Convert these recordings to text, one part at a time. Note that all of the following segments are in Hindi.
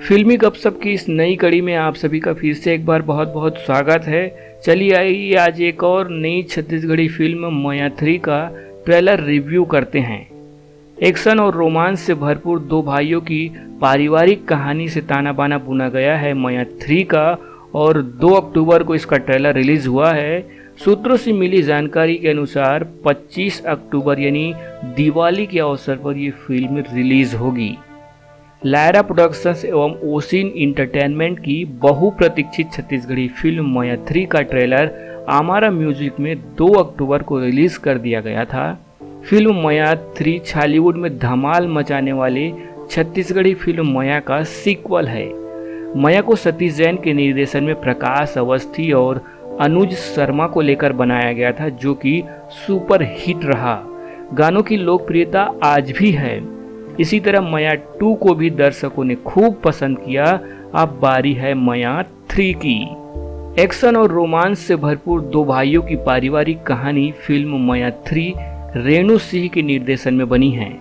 फिल्मी गपशप की इस नई कड़ी में आप सभी का फिर से एक बार बहुत बहुत स्वागत है। चलिए आइए आज एक और नई छत्तीसगढ़ी फिल्म मया 3 का ट्रेलर रिव्यू करते हैं। एक्शन और रोमांस से भरपूर दो भाइयों की पारिवारिक कहानी से ताना बाना बुना गया है मया 3 का, और 2 अक्टूबर को इसका ट्रेलर रिलीज हुआ है। सूत्रों से मिली जानकारी के अनुसार 25 अक्टूबर यानी दिवाली के अवसर पर ये फिल्म रिलीज होगी। लायरा प्रोडक्शंस एवं ओसिन इंटरटेनमेंट की बहुप्रतीक्षित छत्तीसगढ़ी फिल्म मया 3 का ट्रेलर अमारा म्यूजिक में 2 अक्टूबर को रिलीज कर दिया गया था। फिल्म मया 3 छॉलीवुड में धमाल मचाने वाली छत्तीसगढ़ी फिल्म मया का सीक्वल है। मया को सतीश जैन के निर्देशन में प्रकाश अवस्थी और अनुज शर्मा को लेकर बनाया गया था, जो कि सुपर हिट रहा। गानों की लोकप्रियता आज भी है। इसी तरह मया 2 को भी दर्शकों ने खूब पसंद किया। अब बारी है मया 3 की। एक्शन और रोमांस से भरपूर दो भाइयों की पारिवारिक कहानी फिल्म मया 3 रेणु सिंह के निर्देशन में बनी है।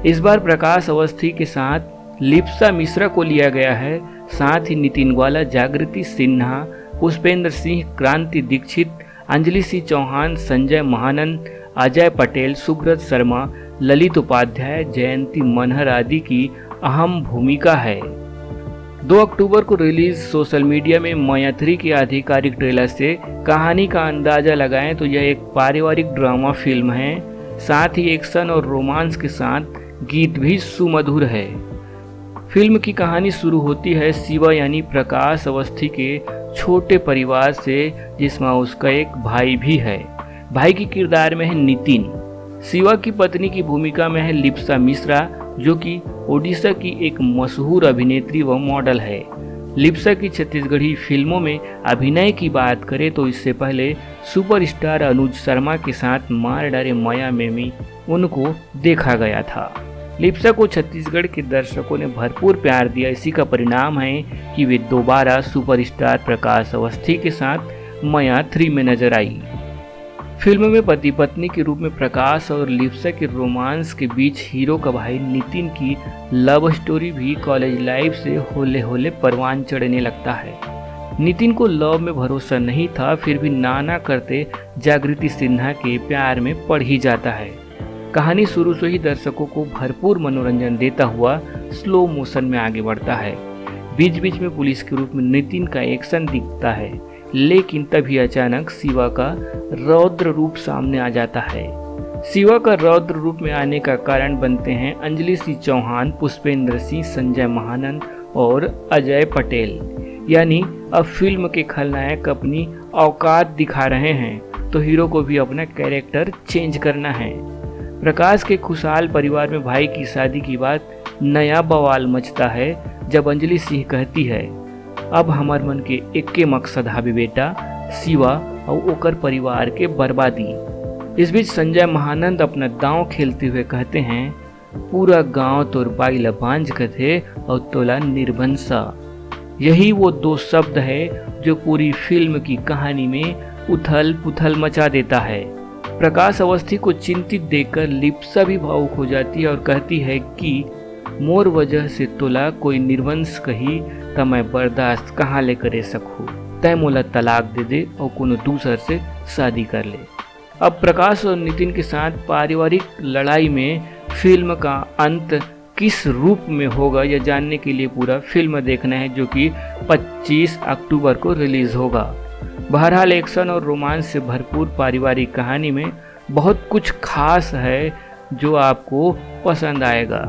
इस बार प्रकाश अवस्थी के साथ लिप्सा मिश्रा को लिया गया है। साथ ही नितिन ग्वाला, जागृति सिन्हा, पुष्पेंद्र सिंह, क्रांति दीक्षित, अंजलि सिंह चौहान, संजय महानंद, अजय पटेल, सुब्रत शर्मा, ललित उपाध्याय, जयंती मनहर आदि की अहम भूमिका है। 2 अक्टूबर को रिलीज सोशल मीडिया में मया 3 के आधिकारिक ट्रेलर से कहानी का अंदाजा लगाएं तो यह एक पारिवारिक ड्रामा फिल्म है। साथ ही एक्शन और रोमांस के साथ गीत भी सुमधुर है। फिल्म की कहानी शुरू होती है शिवा यानी प्रकाश अवस्थी के छोटे परिवार से, जिसमें उसका एक भाई भी है। भाई के किरदार में है नितिन। शिवा की पत्नी की भूमिका में है लिप्सा मिश्रा, जो कि ओडिशा की एक मशहूर अभिनेत्री व मॉडल है। लिप्सा की छत्तीसगढ़ी फिल्मों में अभिनय की बात करें तो इससे पहले सुपरस्टार अनुज शर्मा के साथ मार डारे मया में भी उनको देखा गया था। लिप्सा को छत्तीसगढ़ के दर्शकों ने भरपूर प्यार दिया। इसी का परिणाम है कि वे दोबारा सुपरस्टार प्रकाश अवस्थी के साथ मया 3 में नजर आई। फिल्म में पति पत्नी के रूप में प्रकाश और लिप्सा के रोमांस के बीच हीरो का भाई नितिन की लव स्टोरी भी कॉलेज लाइफ से होले होले परवान चढ़ने लगता है। नितिन को लव में भरोसा नहीं था, फिर भी नाना करते जागृति सिन्हा के प्यार में पड़ ही जाता है। कहानी शुरू से ही दर्शकों को भरपूर मनोरंजन देता हुआ स्लो मोशन में आगे बढ़ता है। बीच बीच में पुलिस के रूप में नितिन का एक्शन दिखता है, लेकिन तभी अचानक शिवा का रौद्र रूप सामने आ जाता है। शिवा का रौद्र रूप में आने का कारण बनते हैं अंजलि सिंह चौहान, पुष्पेंद्र सिंह, संजय महानंद और अजय पटेल। यानी अब फिल्म के खलनायक अपनी औकात दिखा रहे हैं, तो हीरो को भी अपना कैरेक्टर चेंज करना है। प्रकाश के खुशहाल परिवार में भाई की शादी की बात नया बवाल मचता है, जब अंजलि सिंह कहती है, अब हमार मन के एके मकसद हावे बेटा, शिवा और ओकर परिवार के बर्बादी। इस बीच संजय महानंद अपना दांव खेलते हुए कहते हैं, पूरा गांव तोर बाइला बांझ कथे और तोला निर्बंसा। यही वो 2 शब्द है जो पूरी फिल्म की कहानी में उथल पुथल मचा देता है। प्रकाश अवस्थी को चिंतित देखकर लिप्सा भी भावुक हो जाती है और कहती है कि मोर वजह से तोला कोई निर्वंश कही त मैं बर्दाश्त कहाँ ले करे सकूँ, तय मोला तलाक दे दे और कोनो दूसर से शादी कर ले। अब प्रकाश और नितिन के साथ पारिवारिक लड़ाई में फिल्म का अंत किस रूप में होगा, यह जानने के लिए पूरा फिल्म देखना है, जो कि 25 अक्टूबर को रिलीज होगा। बहरहाल एक्शन और रोमांस से भरपूर पारिवारिक कहानी में बहुत कुछ खास है जो आपको पसंद आएगा।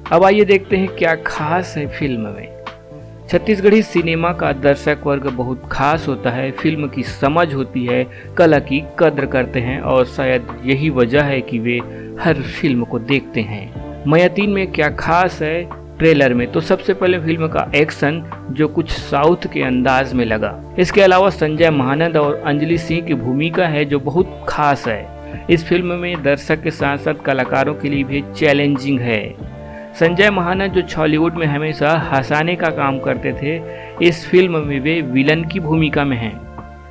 अब आइए देखते हैं क्या खास है फिल्म में। छत्तीसगढ़ी सिनेमा का दर्शक वर्ग बहुत खास होता है। फिल्म की समझ होती है, कला की कद्र करते हैं और शायद यही वजह है कि वे हर फिल्म को देखते हैं। मया 3 में क्या खास है ट्रेलर में, तो सबसे पहले फिल्म का एक्शन जो कुछ साउथ के अंदाज में लगा। इसके अलावा संजय महानंद और अंजलि सिंह की भूमिका है जो बहुत खास है। इस फिल्म में दर्शक के साथ साथ कलाकारों के लिए भी चैलेंजिंग है। संजय महानंद जो छॉलीवुड में हमेशा हंसाने का काम करते थे, इस फिल्म में वे विलन की भूमिका में हैं।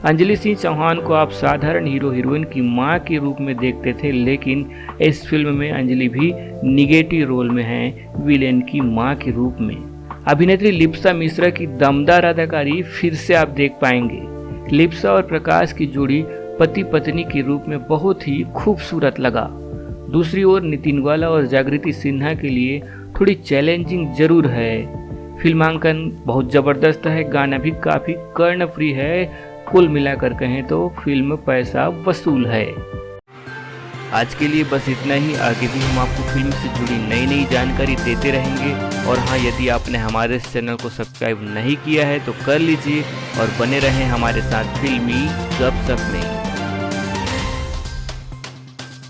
अंजलि सिंह चौहान को आप साधारण हीरो हीरोइन की मां के रूप में देखते थे, लेकिन इस फिल्म में अंजलि भी निगेटिव रोल में हैं, विलेन की मां के रूप में। अभिनेत्री लिप्सा मिश्रा की दमदार अदाकारी फिर से आप देख पाएंगे। लिप्सा और प्रकाश की जोड़ी पति पत्नी के रूप में बहुत ही खूबसूरत लगा। दूसरी ओर नितिन ग्वाला और जागृति सिन्हा के लिए थोड़ी चैलेंजिंग जरूर है। फिल्मांकन बहुत ज़बरदस्त है, गाना भी काफ़ी कर्णप्रिय है। कुल मिलाकर कहें तो फिल्म पैसा वसूल है। आज के लिए बस इतना ही। आगे भी हम आपको फिल्म से जुड़ी नई नई जानकारी देते रहेंगे। और हाँ, यदि आपने हमारे इस चैनल को सब्सक्राइब नहीं किया है तो कर लीजिए और बने रहें हमारे साथ फिल्मी गपशप में।